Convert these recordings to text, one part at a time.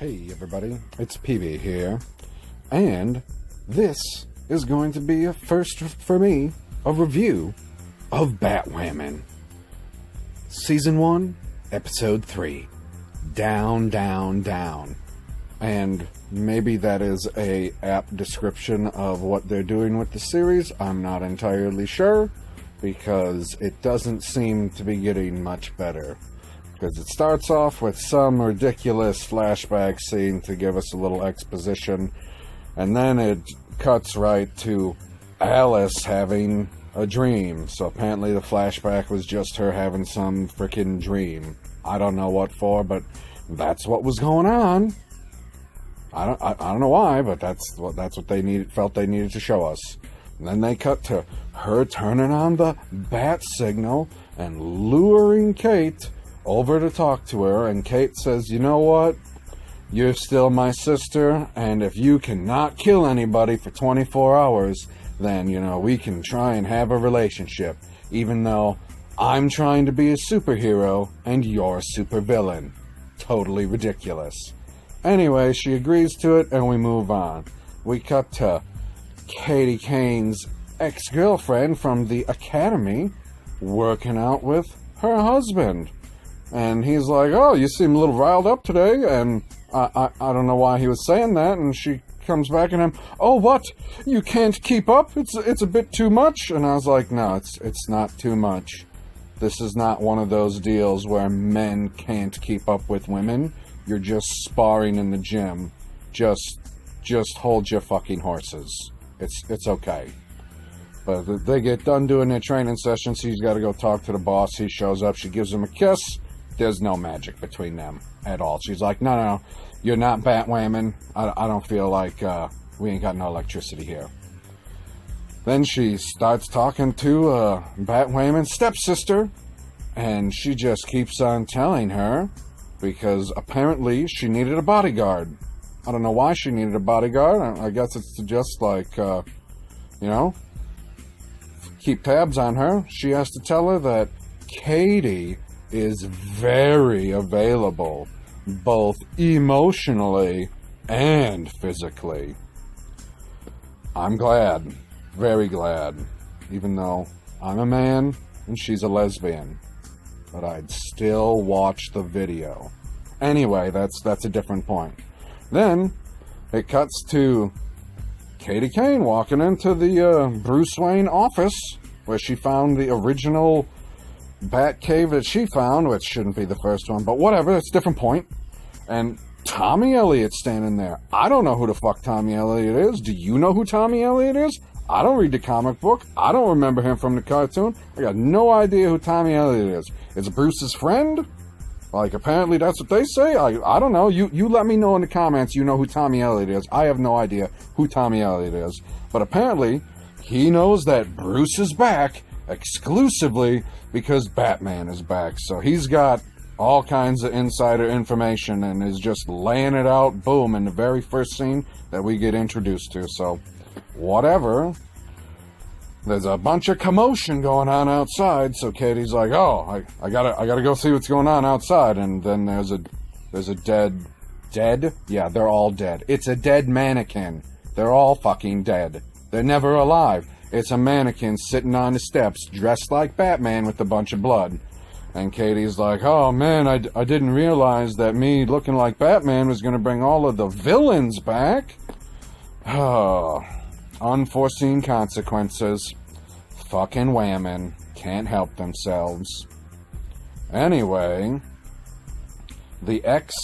Hey everybody, it's PB here, and this is going to be a first for me, a review of Batwoman. Season 1, Episode 3, Down, Down, Down. And maybe that is a apt description of what they're doing with the series, I'm not entirely sure, because it doesn't seem to be getting much better. Because it starts off with some ridiculous flashback scene to give us a little exposition, and then it cuts right to Alice having a dream. So apparently the flashback was just her having some freaking dream. I don't know what for, but that's what was going on. I don't know why, but that's what they felt they needed to show us. And then they cut to her turning on the bat signal and luring Kate over to talk to her, and Kate says, you know what, you're still my sister, and if you cannot kill anybody for 24 hours, then, you know, we can try and have a relationship, even though I'm trying to be a superhero, and you're a supervillain. Totally ridiculous. Anyway, she agrees to it, and we move on. We cut to Kate Kane's ex-girlfriend from the academy working out with her husband. And he's like, oh, you seem a little riled up today, and I don't know why he was saying that, and she comes back at him, oh, what? You can't keep up? It's a bit too much? And I was like, no, it's not too much. This is not one of those deals where men can't keep up with women. You're just sparring in the gym. Just hold your fucking horses. It's okay. But they get done doing their training session, so he's got to go talk to the boss. He shows up, she gives him a kiss. There's no magic between them at all. She's like, no, you're not Batwoman. I don't feel like we ain't got no electricity here. Then she starts talking to Batwoman's stepsister, and she just keeps on telling her, because apparently she needed a bodyguard. I don't know why she needed a bodyguard. I guess it's to just like, you know, keep tabs on her. She has to tell her that Katie is very available, both emotionally and physically. I'm glad, very glad, even though I'm a man and she's a lesbian, but I'd still watch the video. Anyway, that's a different point. Then it cuts to Kate Kane walking into the Bruce Wayne office where she found the original bat cave that she found, which shouldn't be the first one, but whatever, it's a different point. And Tommy Elliott's standing there. I don't know who the fuck Tommy Elliott is. Do you know who Tommy Elliott is? I don't read the comic book. I don't remember him from the cartoon. I got no idea who Tommy Elliott is. Is Bruce's friend? Like, apparently that's what they say. I don't know. You let me know in the comments you know who Tommy Elliott is. I have no idea who Tommy Elliott is. But apparently, he knows that Bruce is back exclusively because Batman is back. So he's got all kinds of insider information and is just laying it out, boom, in the very first scene that we get introduced to. So, whatever. There's a bunch of commotion going on outside, so Katie's like, oh, I gotta go see what's going on outside. And then there's a dead? Yeah, they're all dead. It's a dead mannequin. They're all fucking dead. They're never alive. It's a mannequin sitting on the steps, dressed like Batman with a bunch of blood. And Katie's like, oh man, I didn't realize that me looking like Batman was gonna bring all of the villains back. Oh, unforeseen consequences. Fucking women can't help themselves. Anyway, the ex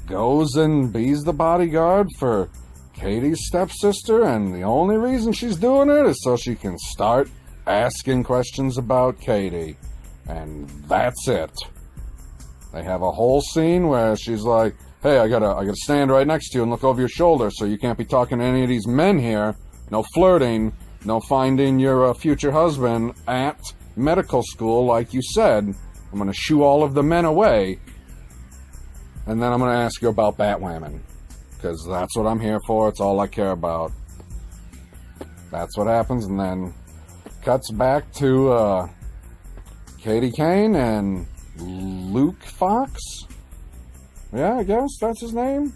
goes and bees the bodyguard for Katie's stepsister, and the only reason she's doing it is so she can start asking questions about Katie. And that's it. They have a whole scene where she's like, hey, I gotta stand right next to you and look over your shoulder, so you can't be talking to any of these men here. No flirting, no finding your future husband at medical school like you said. I'm gonna shoo all of the men away, and then I'm gonna ask you about Batwoman, because that's what I'm here for. It's all I care about. That's what happens, and then cuts back to Kate Kane and Luke Fox. Yeah, I guess that's his name.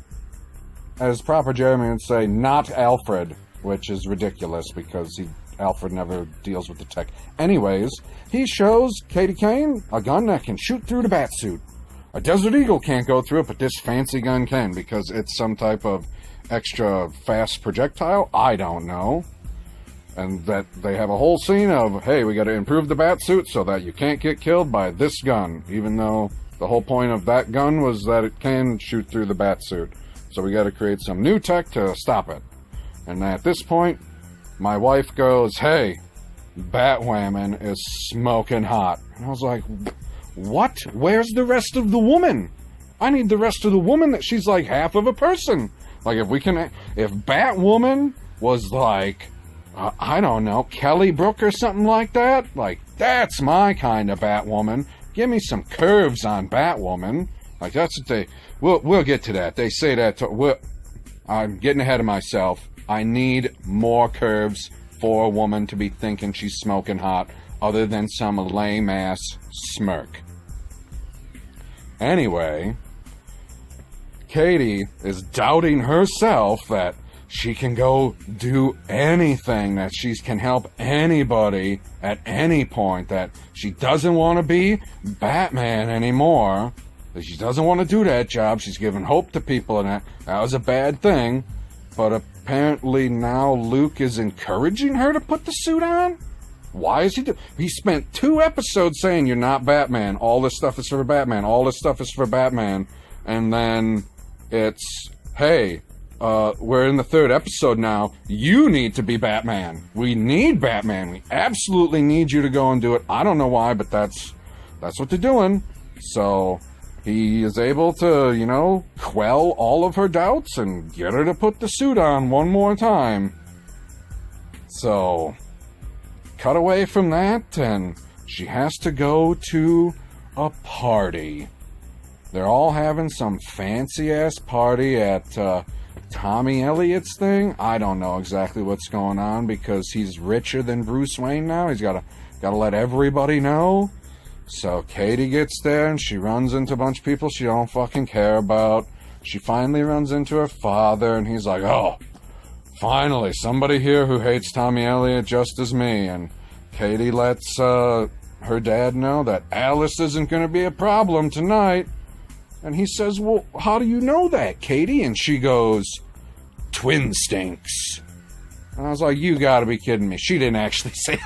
as proper Jeremy would say, not Alfred, which is ridiculous because Alfred never deals with the tech. Anyways, he shows Kate Kane a gun that can shoot through the Batsuit. A Desert Eagle can't go through it, but this fancy gun can because it's some type of extra fast projectile. I don't know. And that they have a whole scene of, hey, we got to improve the Batsuit so that you can't get killed by this gun, even though the whole point of that gun was that it can shoot through the Batsuit. So we got to create some new tech to stop it. And at this point, my wife goes, hey, Batwoman is smoking hot. And I was like, what? Where's the rest of the woman? I need the rest of the woman that she's like half of a person. Like if Batwoman was like, I don't know, Kelly Brook or something like that, like that's my kind of Batwoman. Give me some curves on Batwoman. Like that's what we'll get to that. They say that, I'm getting ahead of myself. I need more curves for a woman to be thinking she's smoking hot, other than some lame-ass smirk. Anyway, Katie is doubting herself that she can go do anything, that she can help anybody at any point, that she doesn't want to be Batman anymore, that she doesn't want to do that job. She's giving hope to people, and that was a bad thing. But apparently now Luke is encouraging her to put the suit on? Why is he spent 2 episodes saying you're not Batman. All this stuff is for Batman. All this stuff is for Batman. And then it's, hey, we're in the 3rd episode now. You need to be Batman. We need Batman. We absolutely need you to go and do it. I don't know why, but that's what they're doing. So he is able to, quell all of her doubts and get her to put the suit on one more time. So, cut away from that, and she has to go to a party. They're all having some fancy-ass party at Tommy Elliott's thing. I don't know exactly what's going on because he's richer than Bruce Wayne now. He's got to let everybody know. So Katie gets there and she runs into a bunch of people she don't fucking care about. She finally runs into her father and he's like, oh, finally, somebody here who hates Tommy Elliott just as me. And Katie lets her dad know that Alice isn't going to be a problem tonight. And he says, well, how do you know that, Katie? And she goes, twin stinks. And I was like, you gotta be kidding me. She didn't actually say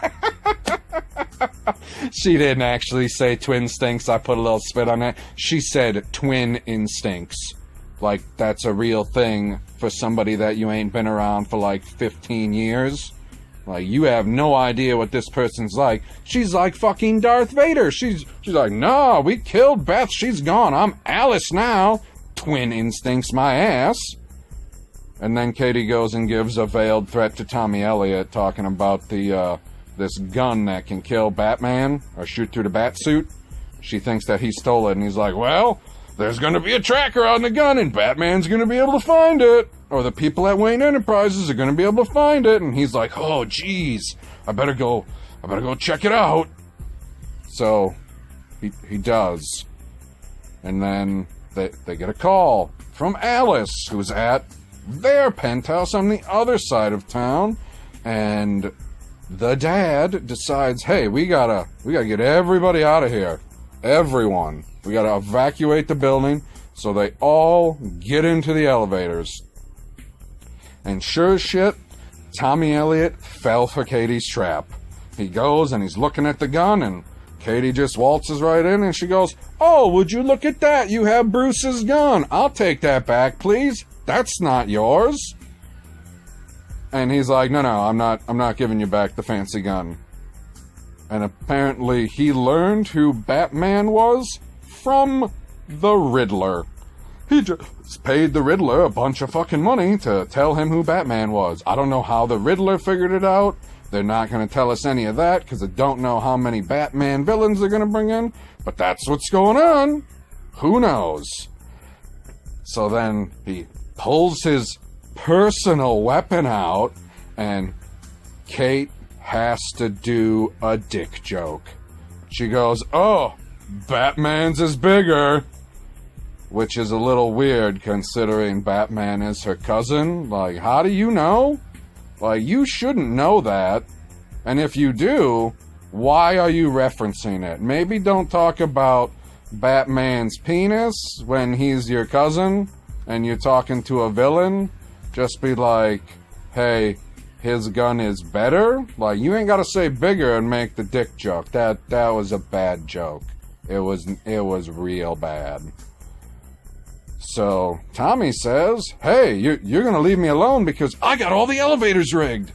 She didn't actually say twin stinks. I put a little spit on that. She said twin instincts. Like, that's a real thing for somebody that you ain't been around for like 15 years. Like, you have no idea what this person's like. She's like fucking Darth Vader. She's like, no, we killed Beth. She's gone. I'm Alice now. Twin instincts my ass. And then Katie goes and gives a veiled threat to Tommy Elliott, talking about this gun that can kill Batman or shoot through the Batsuit. She thinks that he stole it, and he's like, well, there's going to be a tracker on the gun, and Batman's going to be able to find it. Or the people at Wayne Enterprises are going to be able to find it. And he's like, oh, geez, I better go check it out. So he does. And then they get a call from Alice, who's at their penthouse on the other side of town. And the dad decides, hey, we gotta get everybody out of here. Everyone. We gotta evacuate the building. So they all get into the elevators. And sure as shit, Tommy Elliott fell for Katie's trap. He goes and he's looking at the gun, and Katie just waltzes right in, and she goes, oh, would you look at that? You have Bruce's gun. I'll take that back, please. That's not yours. And he's like, no, I'm not giving you back the fancy gun. And apparently he learned who Batman was from the Riddler. He just paid the Riddler a bunch of fucking money to tell him who Batman was. I don't know how the Riddler figured it out. They're not going to tell us any of that because they don't know how many Batman villains they're going to bring in. But that's what's going on. Who knows? So then he pulls his personal weapon out, and Kate has to do a dick joke. She goes, oh, Batman's is bigger. which is a little weird considering Batman is her cousin. Like, how do you know? Like, you shouldn't know that. And if you do, why are you referencing it? Maybe don't talk about Batman's penis when he's your cousin and you're talking to a villain. Just be like, hey, his gun is better. Like, you ain't gotta say bigger and make the dick joke. That was a bad joke. It was real bad. So Tommy says, hey, you're gonna leave me alone because I got all the elevators rigged.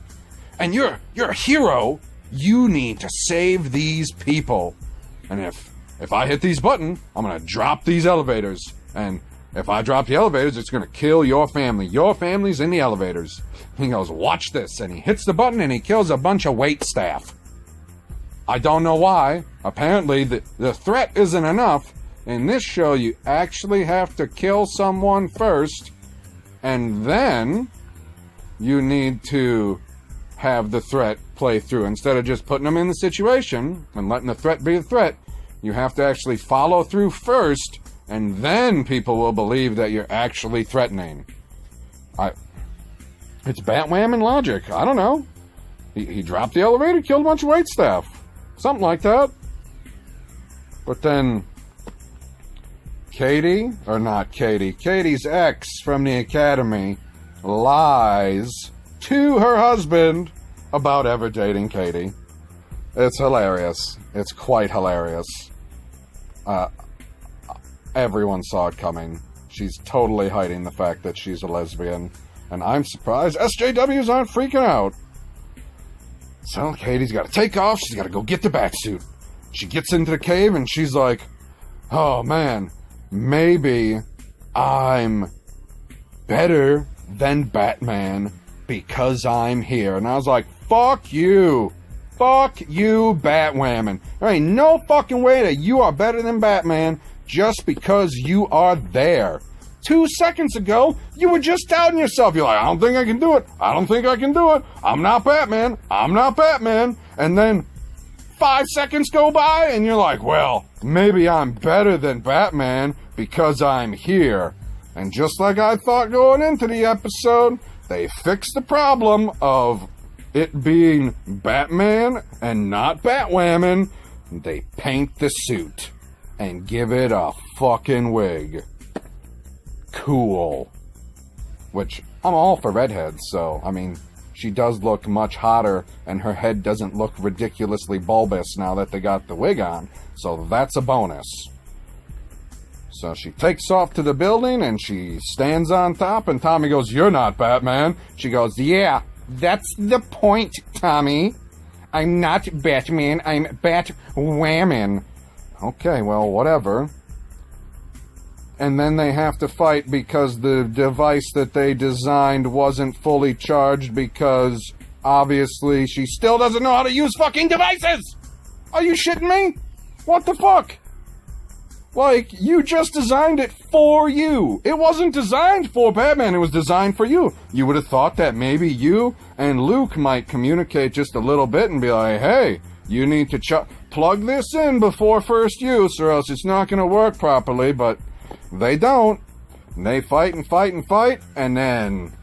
And you're a hero. You need to save these people. And if I hit these buttons, I'm gonna drop these elevators. And if I drop the elevators, it's gonna kill your family. Your family's in the elevators. He goes, watch this. And he hits the button and he kills a bunch of wait staff. I don't know why. Apparently the threat isn't enough. In this show, you actually have to kill someone first. And then you need to have the threat play through. Instead of just putting them in the situation and letting the threat be a threat, you have to actually follow through first, and then people will believe that you're actually threatening. It's Batwoman logic. I don't know. He dropped the elevator, killed a bunch of waitstaff. Something like that. But then Katie's ex from the academy lies to her husband about ever dating Katie. It's hilarious. It's quite hilarious. Everyone saw it coming. She's totally hiding the fact that she's a lesbian. And I'm surprised SJWs aren't freaking out. So Katie's got to take off. She's got to go get the batsuit. She gets into the cave and she's like, oh man, maybe I'm better than Batman because I'm here. And I was like, fuck you. Fuck you, Batwoman. There ain't no fucking way that you are better than Batman just because you are there. 2 seconds ago, you were just doubting yourself. You're like, I don't think I can do it. I don't think I can do it. I'm not Batman. I'm not Batman. And then 5 seconds go by and you're like, well, maybe I'm better than Batman because I'm here. And just like I thought going into the episode, they fixed the problem of it being Batman and not Batwoman. They paint the suit and give it a fucking wig. Cool. Which, I'm all for redheads, so, I mean, she does look much hotter, and her head doesn't look ridiculously bulbous now that they got the wig on, so that's a bonus. So she takes off to the building, and she stands on top, and Tommy goes, you're not Batman. She goes, yeah, that's the point, Tommy. I'm not Batman, I'm Batwoman. Okay, well, whatever. And then they have to fight because the device that they designed wasn't fully charged because, obviously, she still doesn't know how to use fucking devices! Are you shitting me? What the fuck? Like, you just designed it for you. It wasn't designed for Batman, it was designed for you. You would have thought that maybe you and Luke might communicate just a little bit and be like, hey, you need to plug this in before first use or else it's not going to work properly, but they don't. They fight and fight and fight, and then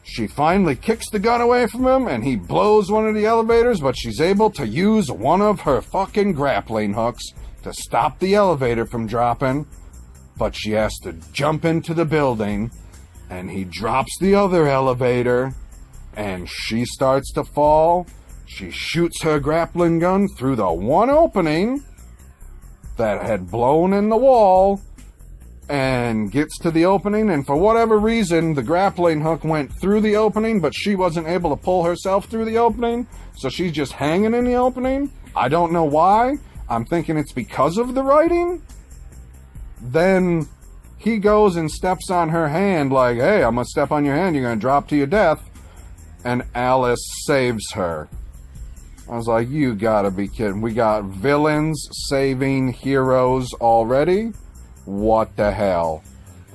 she finally kicks the gun away from him, and he blows one of the elevators, but she's able to use one of her fucking grappling hooks to stop the elevator from dropping, but she has to jump into the building, and he drops the other elevator, and she starts to fall. She shoots her grappling gun through the one opening that had blown in the wall, and gets to the opening, and for whatever reason, the grappling hook went through the opening, but she wasn't able to pull herself through the opening, so she's just hanging in the opening. I don't know why. I'm thinking it's because of the writing. Then he goes and steps on her hand like, hey, I'm gonna step on your hand, you're gonna drop to your death, and Alice saves her. I was like, you gotta be kidding. We got villains saving heroes already? What the hell?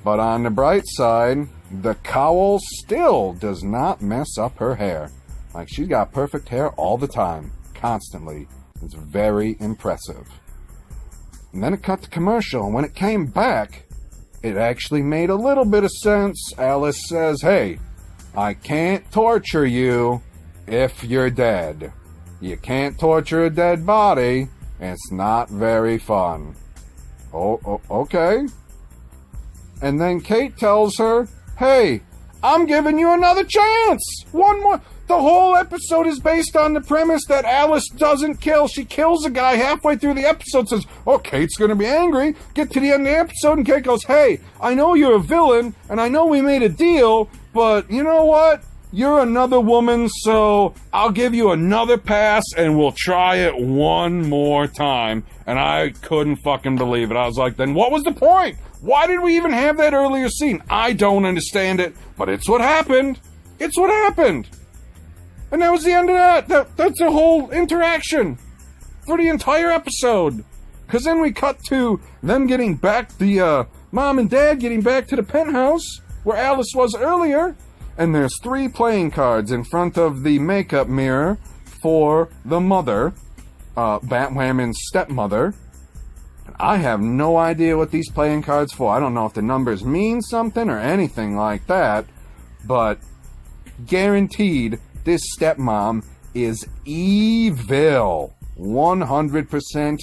But on the bright side, the cowl still does not mess up her hair. Like, she's got perfect hair all the time, constantly. It's very impressive. And then it cut to commercial, and when it came back, it actually made a little bit of sense. Alice says, hey, I can't torture you if you're dead. You can't torture a dead body. It's not very fun. Oh, okay. And then Kate tells her, hey, I'm giving you another chance. One more. The whole episode is based on the premise that Alice doesn't kill. She kills a guy halfway through the episode, says, oh, Kate's going to be angry. Get to the end of the episode, and Kate goes, hey, I know you're a villain, and I know we made a deal, but you know what? You're another woman, so I'll give you another pass, and we'll try it one more time. And I couldn't fucking believe it. I was like, then what was the point? Why did we even have that earlier scene? I don't understand it, but it's what happened. It's what happened. And that was the end of that. That's the whole interaction for the entire episode. Because then we cut to them getting back, the mom and dad getting back to the penthouse where Alice was earlier. And there's 3 playing cards in front of the makeup mirror for the mother, Batwoman's stepmother. I have no idea what these playing cards for. I don't know if the numbers mean something or anything like that. But guaranteed, this stepmom is evil. 100%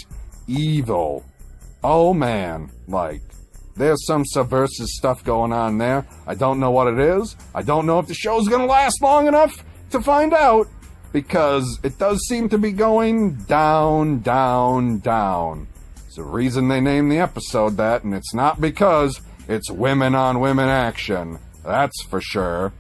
evil. Oh man, like, there's some subversive stuff going on there. I don't know what it is. I don't know if the show's gonna last long enough to find out, because it does seem to be going down, down, down. It's the reason they named the episode that, and it's not because it's women on women action. That's for sure.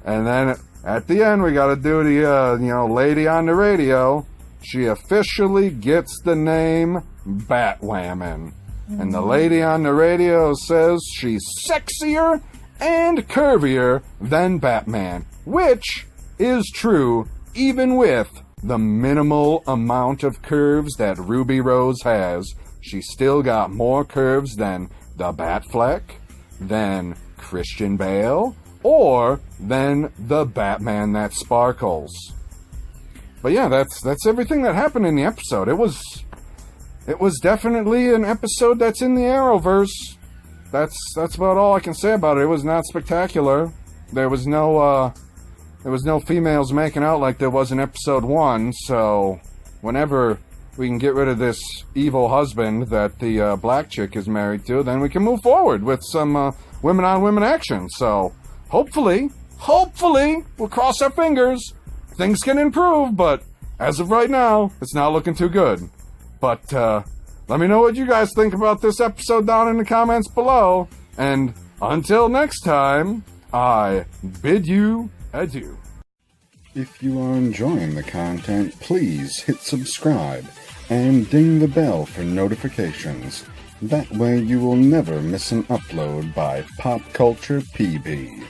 And then at the end, we gotta do the, lady on the radio. She officially gets the name Batwoman. And the lady on the radio says she's sexier and curvier than Batman, which is true even with the minimal amount of curves that Ruby Rose has. She's still got more curves than the Batfleck, than Christian Bale, or than the Batman that sparkles. But yeah, that's everything that happened in the episode. It was definitely an episode that's in the Arrowverse. That's about all I can say about it. It was not spectacular. There was no females making out like there was in episode 1, so whenever we can get rid of this evil husband that the black chick is married to, then we can move forward with some women on women action. So hopefully, we'll cross our fingers, things can improve, but as of right now, it's not looking too good. But let me know what you guys think about this episode down in the comments below. And until next time, I bid you adieu. If you are enjoying the content, please hit subscribe and ding the bell for notifications. That way you will never miss an upload by Pop Culture PB.